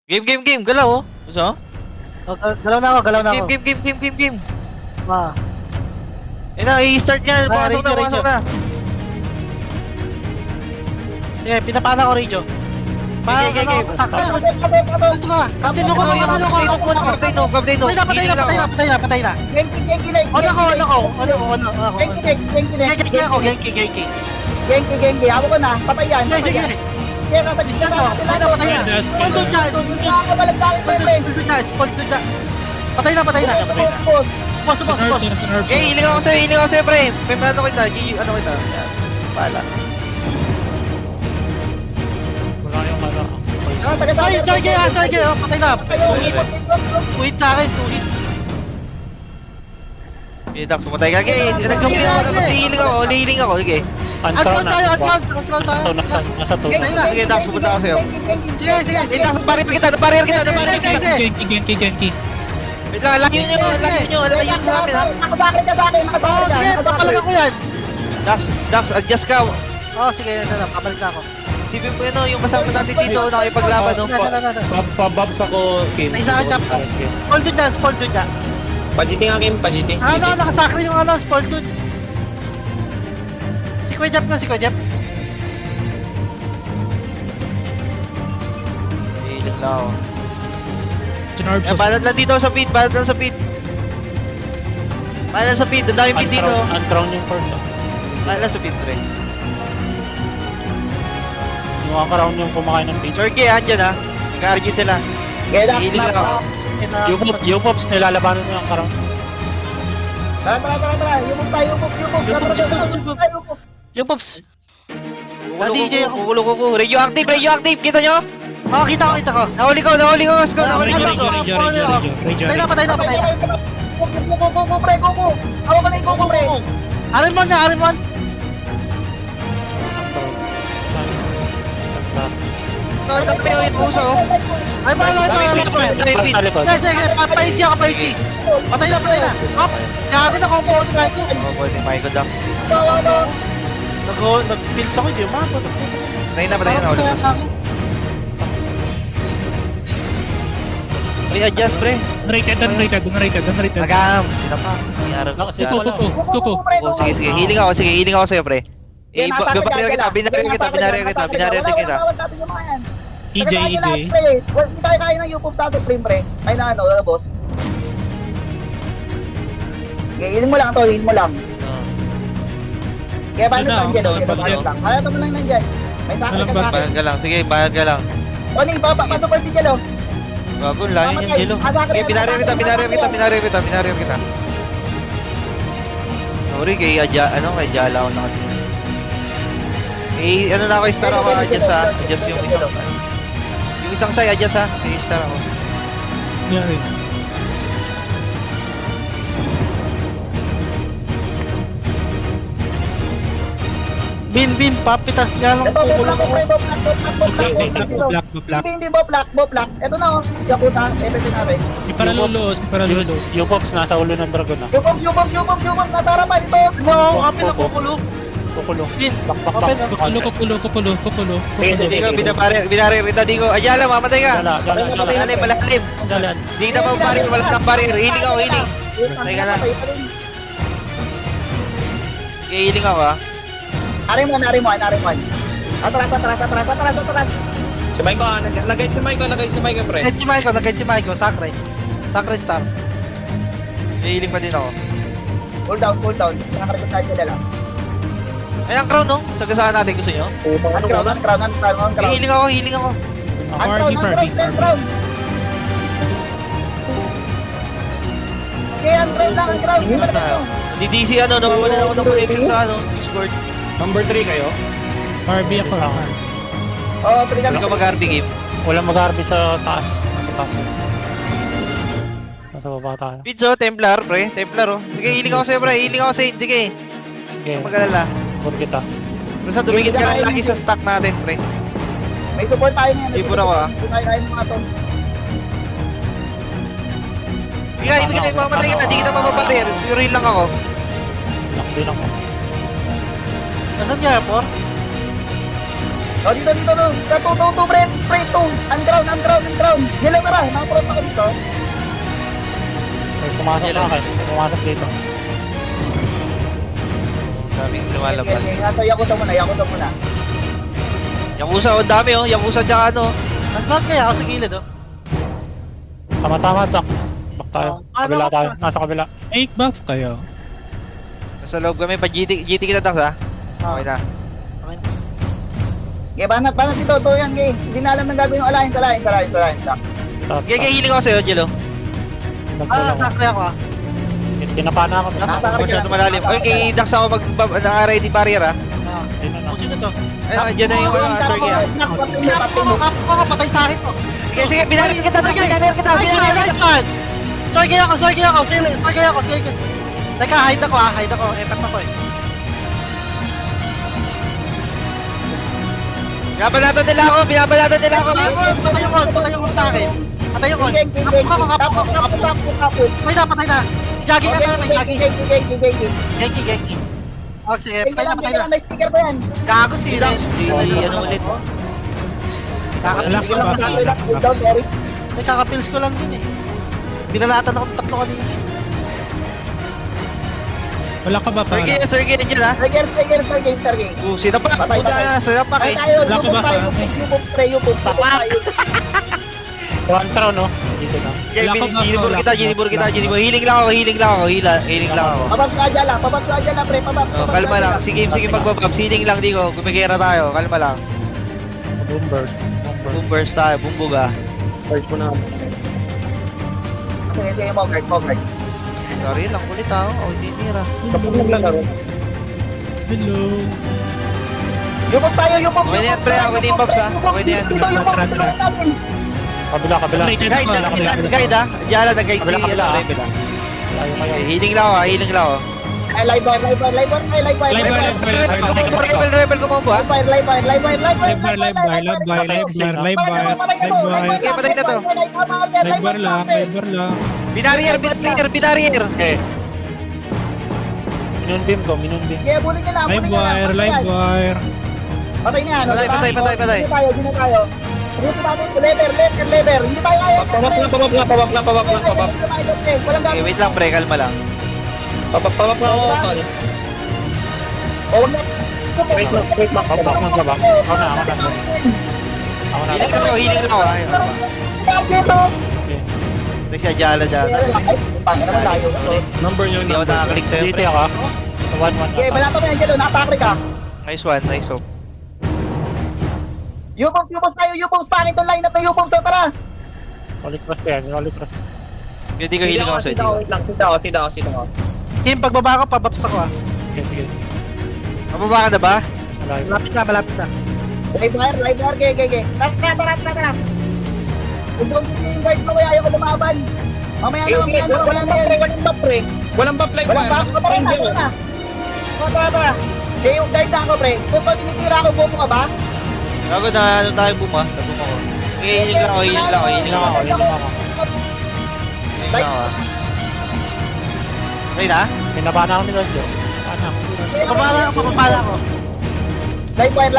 Game. Galaw, oh. Gusto? Oh, galaw na ako, galaw na ako. Game. Ah. Eh na, i-start niya. Pasok na, Radio. pasok na. Sige, pinapana ko radio. Okay. Pasok. Ito na. Captain ako. Patay na. Genki next. Ano ko? Genki. Ako ko na. Patay yan. Sige. Kaya sasagitan na natin lang. Patay na. Nakakabalagdangin pa yung Patay na. Boss. Eh, hiling ako sa'yo, pre. May ano kita, ano kita. Yan. Pala. Wala yung ano. Sorry. Patay na. Tayo, Wait sa akin, 2 hits. Eh, Dax, pumatay ka. Okay, hiling ako. Sige. Unthrown na. Unthrown tayo. Nasa to. Sige, Dax, pupunta ako sa'yo. Sige. Eh, Dax, barrier kita. Genki. Wait lang, alayin nyo sa amin, ha. Nakabakit ka sa akin. Sige, papalaga ko yan. Dax, adjust ka. Sige, papalik na ako. Sipin mo yun, yung kasama natin dito, nakipaglaban, no. Pababs ako, Kim. Isa ka jump. Spawn dun ka. Pajiting akin, pajiting. Nakasakri yung spawn dun. Si Kuya Jeff. Hiling lang ako. Sinorb Eh, balat lang dito sa pit, Balat lang sa pit, ang dami pit dito. Unthrown yung first. Balat lang sa pit, pre. Yung akaround yung kumakain ng page. Chorky, andyan, ha. Nag-RG sila. Hiling lang ako. Yung pops nilalabanan mo yung akaround. Tara. Yung Pops. Kukulo ko. Radioactive, kita nyo? Kita ko. Nahuli ko, let's go. Patay na. Go, pre. Ako ka na yung go, pre. Arimon. Ito pa yung puso. Ay, Sa likod. Sige, papaitsi ako. Patay na. Gabi na combo ni Michael. Oh, pwede Michael Dax. Nag-pills ako, hindi umabot. Patay na, nahuli ko. Ay, adjust, pre. Unrated. Agam, sila pa. May araw ko. Kupo. Oh, sige. Healing ako sa'yo, pre. Eh, babaril kita, binaril kita. EJ. Hindi tayo kaya ng Yupop sa Supreme, pre. Ay na boss. Okay, healing mo lang. Kaya paano sa Angelo? Kaya ito mo lang nandyan. May sakit ka sa akin. Bayad ka lang, sige, bayad ka lang. Tony, pasok si Angelo. Bago, layo yung Jelo. Okay, binaril kita. Sorry, kay Jala ako nakatingin. Eh, ano na ako, star ako, adjust yung isang. Yung isang side, adjust ha. Okay, star ako. Bin, papitas niya lang. Ito, Boblak. Ito na oh. Yakuza, FFC natin. Iparalolo. Yung pops nasa ulo ng dragon na. Yupop, natara pa ito. Wow, kami na kukulo. Bin, Kupulo. Digo, binaril kita, Digo. Ayala, mamatay ka. Malalim. Hindi kita pa baril, wala kang baril. Healing ako. Teka lang. Okay, healing ako, ha. Arimon. Atras. Si Maiko, nagay si Maiko, pre. nag-get si Michael, Sacre Star. Okay, healing pa din ako. Cool down. Nakakaragasahan nila lang. Ay, ang crown, no? Sagasaan natin, gusto nyo? On crown. Healing ako. On crown. Okay, on crown. Hindi ba tayo? DDC, nawawala na ako ng premium sa, Discord. Number 3 kayo? RB ako lang. Oo, pwede kami. Hindi ka mag-RB game. Walang mag-RB sa taas. Nasa baba tayo. Pizzo, Templar, pre. Templar, oh. Sige, healing ako sa'yo, pre. Sige. Okay. Mag-alala. Support kita. Basta dumikit ka lang lagi sa stock natin, pre. May support tayo ngayon. Di po na ako, ah. Hindi tayo kaya ng mga to. Ibigay, mamatay kita. Hindi kita mapaparir. Pure lang ako. Nakbi lang ako. Nasaan niya, Por? Oh, dito. 2, pre. 2. On ground. Pumasok sa akin. Pumasok dito. Daming lumalabas. Nasa Yakuza muna, Yakuza muna. Yakuza, oh, dami oh. Yakuza tsaka ano. Nag-vlog kaya ako sa gilid, oh. Tama-tama, Doc. Back tayo. Ano Kabila ka tayo. pa? Nasa kabila. Take buff kayo. Nasa loob kami, pa GT kita Dax ha. Okay na. Okay, banat dito, to yan, okay. Hindi na alam ng gagawin yung alliance. Kaya healing ako sa'yo, Jello. Sakli ako, ah. Tinapana ako. Nasa ka rin Masyado yan. malalim. Oy, kay Dax ako naka-ready barrier ha. Dito na. Kung sino to? Ayun, dyan na yung Sergey ha. Kapko ka, patay sa akin to. Sige, sige, binalik kita, binalik kita. Nice man! Sorry ako. Teka, hide ako, effect ako, eh. Binabalatan nila ako. Patay yung on sa akin. Patay yung on. Kapo. Patay na. Jogging ka na, may jogging. Genki. Genki. Oh, sige, patay na. Sticker ba yan? Gago si Dax. Ano ulit? Alak Sige ka lang ba? kasi, cool down, Eric. May kakapills ko lang din, eh. Binalatan ako ng tatlo kanina, eh. Wala ka ba para? Sergey, nandiyan ha. Sergey. Sinapak. Patay. Sinapak Ay eh. tayo, Wala ka ba? Yupop. One throw, no? Dito na. Ginibur kita. Healing lang ako. Healing lang ako. Pabab ka dyan lang, pre, pabab. Oh, kalma lang. Sige, magbabab. Healing lang, di ko. Gumigera tayo. Kalma lang. Boomburst. Boom burst tayo. Bumbuga. Charge mo na. Sige, Mogart. Sorry lang. Kulit ako. Oh, hindi tira. Kapag naglalaro. Hello. Yupop tayo. Okay na yan, pre. Okay na yung Pops, ha? Okay na yan. Dito, Yupop. Tulungan natin. Kabila. Guide ha. Diyan lang. Nag-guide si Kabila. Rebel ha. Layo kayo. Healing lang ako. Ay, live wire. Rebel kumombo ha. Live wire. Live bar lang. Binarier. Okay. Minunbim ko. Kaya bulin ka lang. Live wire. Patay na yan. Patay. Hindi na tayo. Dito natin, lever. Hindi tayo kaya. Pabab lang. Walang Okay, wait lang pre. Kalma lang. Pabab lang ako, tol. Huwag na. Wait, magbaba. Ako na. Healing lang ako. Dito. Okay. Kasi Ajala dyan. Ay, pangin naman tayo. Number nyo, Hindi ako nakaklik sa'yo Dito pre. ako. Sa 1-1. Okay, balata mo yan dyan. Nakatakri ka. Nice one. Nice hope. Yupoms tayo. Pangit yung lineup ng Yupoms. So, tara. Holy cross yan. Holy cross. Hindi ko healing ako sa'yo. Sit ako. Kim, pagbaba ko, pabaps ako, ah. Sige. Mababa ka na ba? Malapit na. Live wire. Gege. Tara. Kung doon yung guard mo, kaya ayaw ko lumaban. Mamaya na yan. Walang buff live Walang back. Tara. Eh, yung guard na ako, pre. Kung tinitira ako, bobo ka ba? Gago na ano tayo buma. Nabuma ko. Okay, healing lang ako. Healing lang ako. Okay na? Pinabana ako ni Lodjo. Papapala ko. Live wire.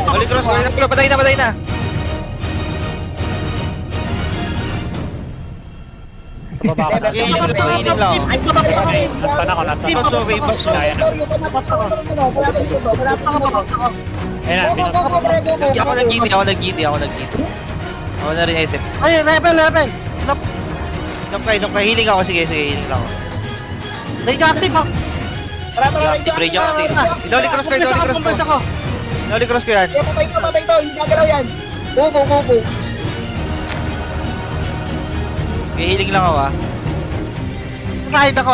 Holy cross ko. Patay na. Sa baba ka na. Healing lang ako. Ay, pabaps ako. Nastan ako. Pops, Kaya na. Pabaps ako. Ayun na. Ako nag-GT. Ako na rin SF. Ay, level. Knock kay. Healing ako. Sige, healing lang ako. Negative ako. Holy cross ko. Holy cross ko yan. Patay to. Hindi nagalaw yan. Bubo. Okay, healing lang ako ha. Hide ako.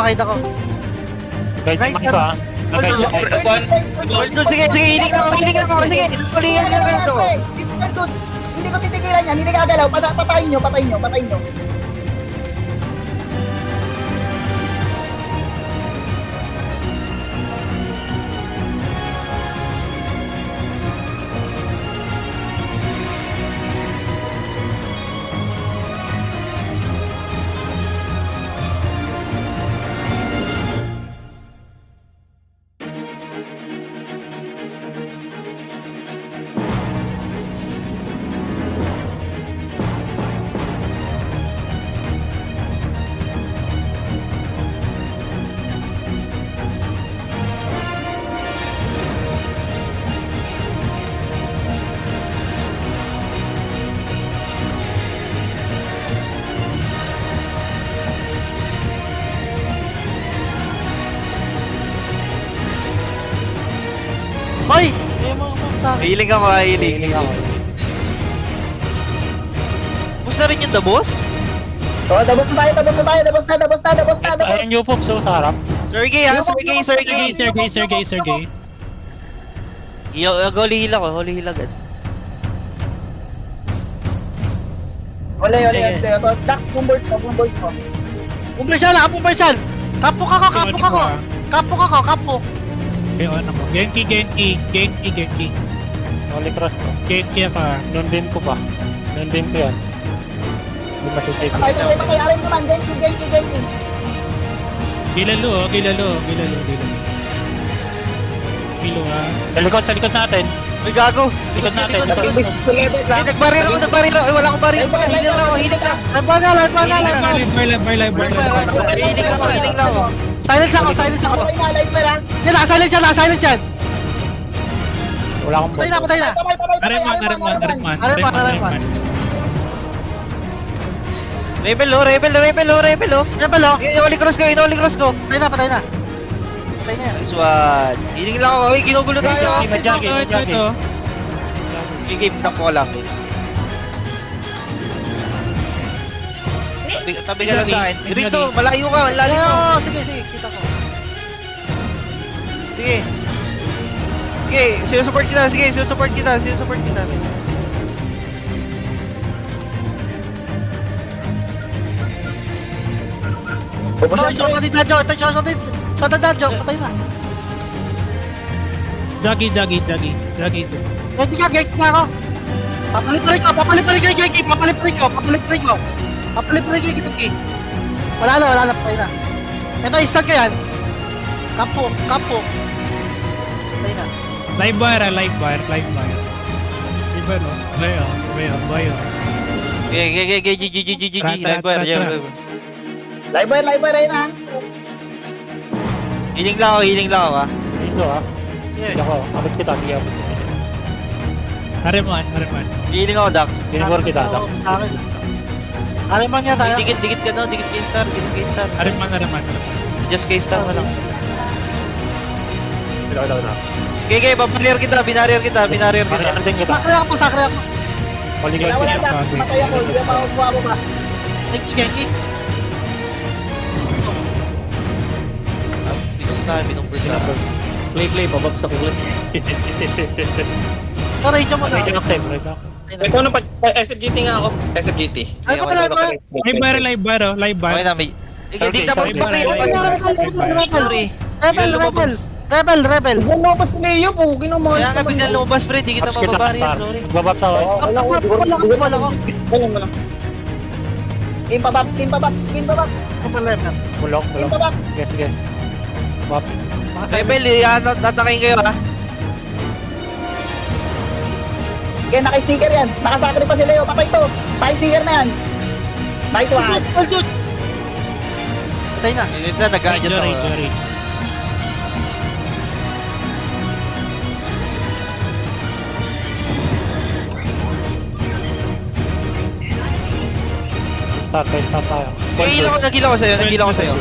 Guide mo ito ha. Sige, healing lang ako. Sige, healing lang ako. Hindi ko titigilan yan. Hindi gagalaw. Patayin nyo. Healing ako, healing. Tapos na rin yung the boss? Oh, dabos na tayo, dabos na tayo, dabos na, dabos na, dabos na, dabos. Ayun, Yupops, sa harap. Sergey ha, Sergey. Sergey. Holy heal ako, holy heal agad. Ole. Dak, boomboard mo. Pumpersan lang, pumpersan! Kapok ako. Okay, on ako. Genki. Holy Cross ko. Genki ka. Noon din ko pa. Noon din ko yan. Hindi masisave. Patay. Aray naman, genki. Gilalo. Gilo ah. Sa likod natin. Uy, gago. Likod natin. Ay, nagbaril ako. Ay, wala akong baril. Healing lang ako. Live bar. Healing lang ako. Silence ako. Patay na, live pa lang. Yan, naka-silence yan. Wala akong Patay na. Areman. Rebel oh. Yan pala, Holy cross ko. patay na. Patay na yan. Nice one. Healing lang ako. Uy, ginugulo tayo. Ito. Game na ko lang. Tabi ka lang sa akin. Rito, malayo ka. Lalim mo. Sige, kita ko. Sige, sinusupport kita. Pupusan Ito, shot na Dadjo, patay na. Jaggy. Hindi ka, gate nga ako. Papaliparin ko, Geki. Wala na, patay na. Ito, isang ka yan. Kapo. Patay na. Live bar. Iba no? Bayo. GG. Live bar, ayun na. Healing lang ako. Dito ah. Sige ako. Abot kita. Areman. Healing ako, Dax. Dinibor kita. Sa akin. Areman nga tayo. Dikit ka no, dikit kay star. Areman. Just kay star mo lang. Ilaw na. Okay, binarrier kita. Parang din kita. Masakre ako. Holy Wala, Cross. Dak. Patay ako, hindi pa ako ba. Geki. Binumpur sa. Play, babagsak ulit. Radyo mo na. Right up. Ito na pag SFGT nga ako. SFGT. Ay, pala. Live bar. Okay na, may... Hindi na sorry, bakit? sorry. Sorry. Rebel. Lumabas si Leo po. Ginawa Kaya ka biglang lumabas, pre. Di kita Ups kita, mababari. star. Sorry. Magbabab sa ako. Wala ko. Wala. Team babak. Bulok. Team babak. Sige. Bab. Rebel, tatakayin kayo ha. Kaya naka-sticker yan. Nakasakri pa si Leo. Patay to. Naka-sticker na yan. Nice one. Patay na. Hindi na, nag-a-adjust ako. Jory. Start tayo. Nagila ko sa'yo.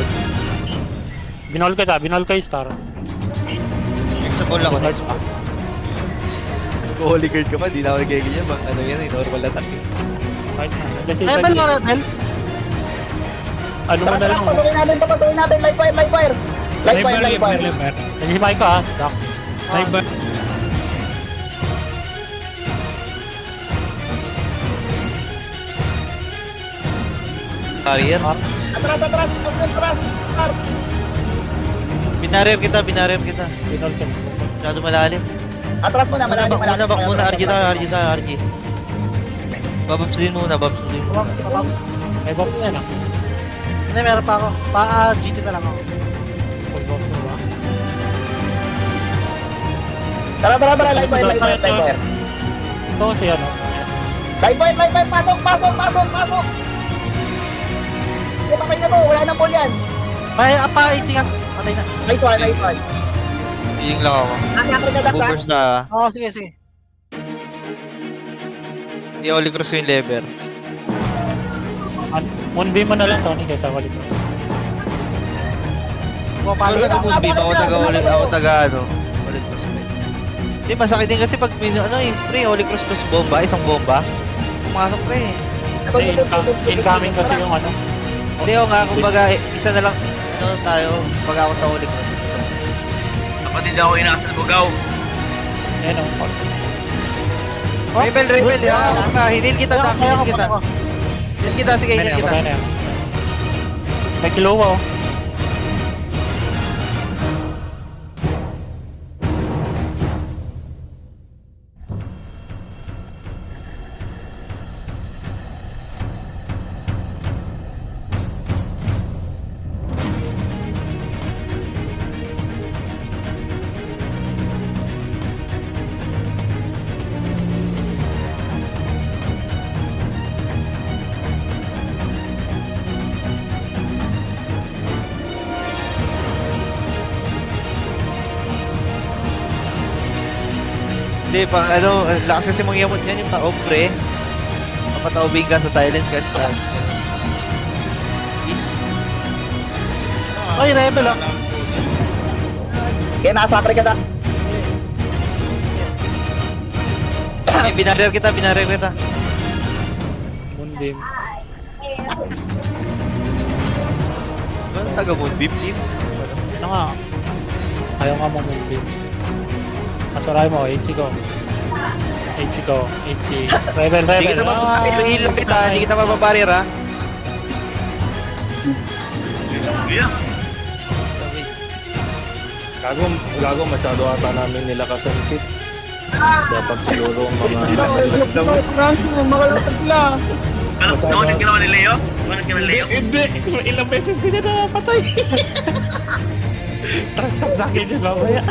Binol kayo star. Sa ball ako. Holy guard ka pa, di na ako nagiging bang ano yan, normal attack eh. Right na. Kasi Rebel mo, Rebel. ano mo na lang. Papasukin natin. Live fire. Nagihimay ko ah. Doc. Live bar. Carrier. Atras. Binarrier kita. Binol ka. Masyado malalim. Atras muna. Malalim. Back muna, RG. Bababs din muna. May bab na lang. Hindi, meron pa ako. GT na lang ako. Tara. Live fire. Ito si ano. Live fire. Pasok. Patay na to. Wala nang ball yan. Itzingan. Patay na. Nice one. Healing lang ako. Nakakri ka, Dak. Boopers na. Oo, sige. Hindi Holy Cross yung lever. Moonbeam mo na lang Tony kaysa Holy Cross. Pumapalo Ako na. taga-Moonbeam, ako taga Holy Cross. Hindi, masakit din kasi pag pre, Holy Cross plus bomba, isang bomba. Pumasok pre. Incoming kasi yung ano. Hindi o nga, kumbaga, isa na lang, tayo, pag ako sa Holy Cross. Kapatid ako inasal bugaw. Ayan o. Rebel, hinil kita, hinil kita. Hinil kita, sige, hinil kita. May kilowa o. Hindi, pang lakas kasi mangyamot yan yung taob, pre. Mapataobing ka sa silence kasi na. Ish. Ay, rebel ah. Kaya nasa pre ka, Dax. Binarer kita. Moonbeam. Ano taga Moonbeam team? Ano nga? Ayaw nga mo moonbeam. Masuray mo, HC ko. Rebel. Hindi kita mapaparir kita, hindi kita mapaparir ha. Gago masyado ata namin nila kasangkit. Dapat siguro mga... Nakunin ka naman ni Leo? Nakunin ka naman ni Leo? Hindi! Ilang beses ko siya napatay. Trust talk sa akin yun mamaya.